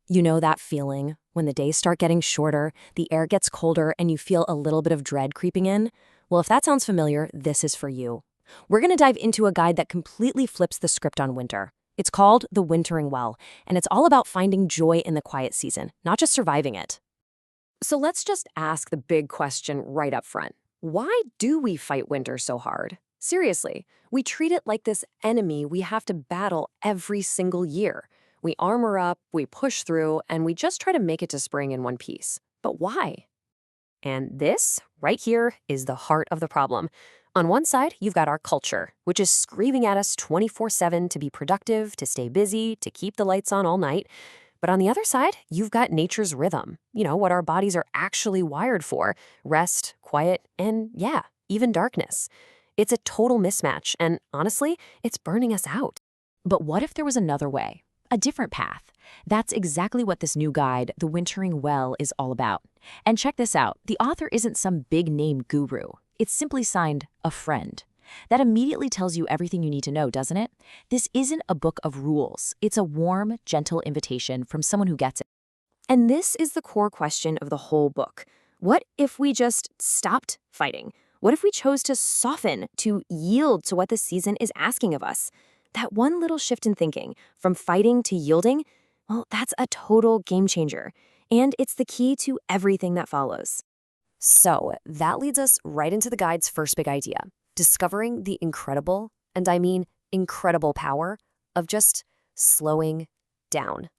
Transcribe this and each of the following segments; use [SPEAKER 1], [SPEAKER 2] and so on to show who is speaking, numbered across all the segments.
[SPEAKER 1] You know that feeling when the days start getting shorter, the air gets colder, and you feel a little bit of dread creeping in? Well, if that sounds familiar, this is for you. We're going to dive into a guide that completely flips the script on winter. It's called The Wintering Well, and it's all about finding joy in the quiet season, not just surviving it. So let's just ask the big question right up front. Why do we fight winter so hard? Seriously, we treat it like this enemy we have to battle every single year. We armor up, we push through, and we just try to make it to spring in one piece. But why? And this, right here, is the heart of the problem. On one side, you've got our culture, which is screaming at us 24/7 to be productive, to stay busy, to keep the lights on all night. But on the other side, you've got nature's rhythm, what our bodies are actually wired for: rest, quiet, and yeah, even darkness. It's a total mismatch, and honestly, it's burning us out. But what if there was another way? A different path? That's exactly what this new guide, The Wintering Well, is all about. And check this out, the author isn't some big-name guru. It's simply signed, a friend. That immediately tells you everything you need to know, doesn't it? This isn't a book of rules. It's a warm, gentle invitation from someone who gets it. And this is the core question of the whole book. What if we just stopped fighting? What if we chose to soften, to yield to what the season is asking of us? That one little shift in thinking, from fighting to yielding, well, that's a total game changer. And it's the key to everything that follows. So that leads us right into the guide's first big idea: discovering the incredible, and I mean incredible power, of just slowing down.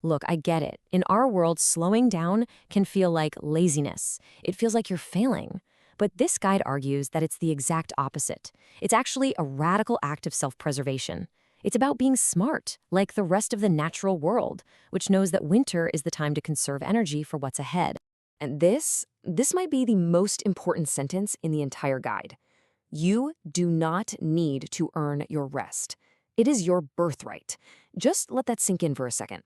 [SPEAKER 1] Look, I get it. In our world, slowing down can feel like laziness. It feels like you're failing. But this guide argues that it's the exact opposite. It's actually a radical act of self-preservation. It's about being smart, like the rest of the natural world, which knows that winter is the time to conserve energy for what's ahead. And this might be the most important sentence in the entire guide. You do not need to earn your rest. It is your birthright. Just let that sink in for a second.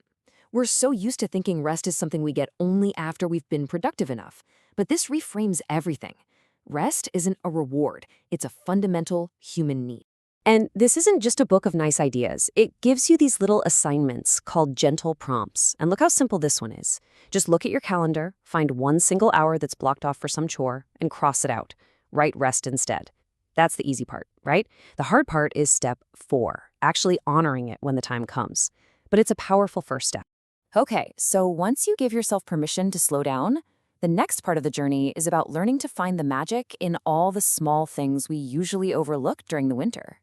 [SPEAKER 1] We're so used to thinking rest is something we get only after we've been productive enough. But this reframes everything. Rest isn't a reward. It's a fundamental human need. And this isn't just a book of nice ideas. It gives you these little assignments called gentle prompts. And look how simple this one is. Just look at your calendar, find one single hour that's blocked off for some chore, and cross it out. Write rest instead. That's the easy part, right? The hard part is step 4, actually honoring it when the time comes. But it's a powerful first step. Okay, so once you give yourself permission to slow down, the next part of the journey is about learning to find the magic in all the small things we usually overlook during the winter.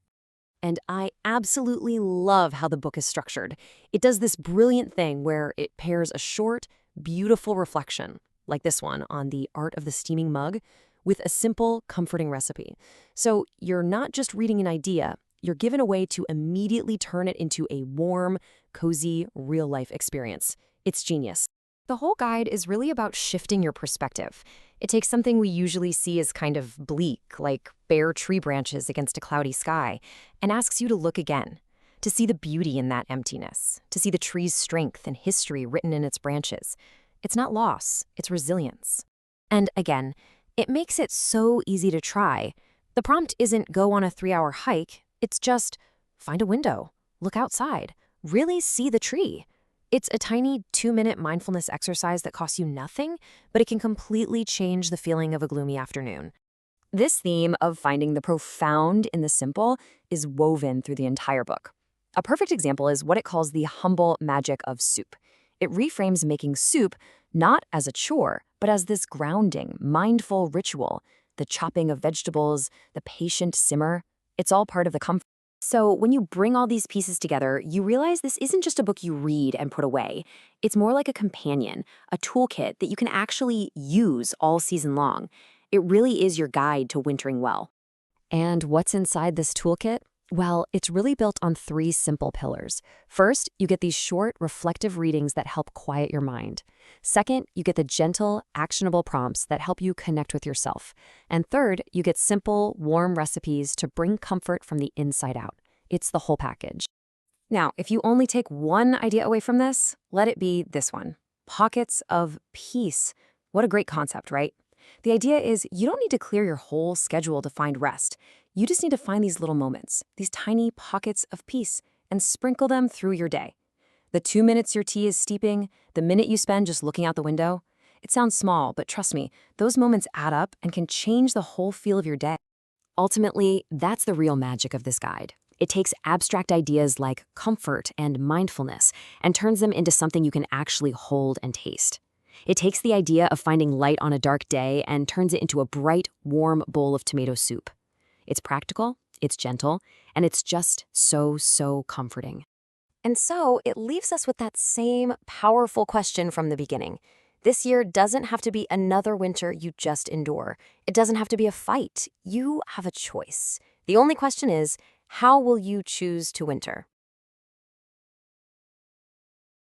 [SPEAKER 1] And I absolutely love how the book is structured. It does this brilliant thing where it pairs a short, beautiful reflection, like this one on the art of the steaming mug, with a simple, comforting recipe. So you're not just reading an idea, you're given a way to immediately turn it into a warm, cozy, real-life experience. It's genius. The whole guide is really about shifting your perspective. It takes something we usually see as kind of bleak, like bare tree branches against a cloudy sky, and asks you to look again, to see the beauty in that emptiness, to see the tree's strength and history written in its branches. It's not loss, it's resilience. And again, it makes it so easy to try. The prompt isn't go on a 3-hour hike, it's just find a window, look outside, really see the tree. It's a tiny 2-minute mindfulness exercise that costs you nothing, but it can completely change the feeling of a gloomy afternoon. This theme of finding the profound in the simple is woven through the entire book. A perfect example is what it calls the humble magic of soup. It reframes making soup not as a chore, but as this grounding, mindful ritual. The chopping of vegetables, the patient simmer, it's all part of the comfort. So when you bring all these pieces together, you realize this isn't just a book you read and put away. It's more like a companion, a toolkit that you can actually use all season long. It really is your guide to wintering well. And what's inside this toolkit? Well, it's really built on 3 simple pillars. First, you get these short, reflective readings that help quiet your mind. Second, you get the gentle, actionable prompts that help you connect with yourself. And third, you get simple, warm recipes to bring comfort from the inside out. It's the whole package. Now, if you only take one idea away from this, let it be this one: pockets of peace. What a great concept, right? The idea is you don't need to clear your whole schedule to find rest. You just need to find these little moments, these tiny pockets of peace, and sprinkle them through your day. The 2 minutes your tea is steeping, the minute you spend just looking out the window. It sounds small, but trust me, those moments add up and can change the whole feel of your day. Ultimately, that's the real magic of this guide. It takes abstract ideas like comfort and mindfulness and turns them into something you can actually hold and taste. It takes the idea of finding light on a dark day and turns it into a bright, warm bowl of tomato soup. It's practical, it's gentle, and it's just so comforting. And so it leaves us with that same powerful question from the beginning. This year doesn't have to be another winter you just endure. It doesn't have to be a fight. You have a choice. The only question is, how will you choose to winter?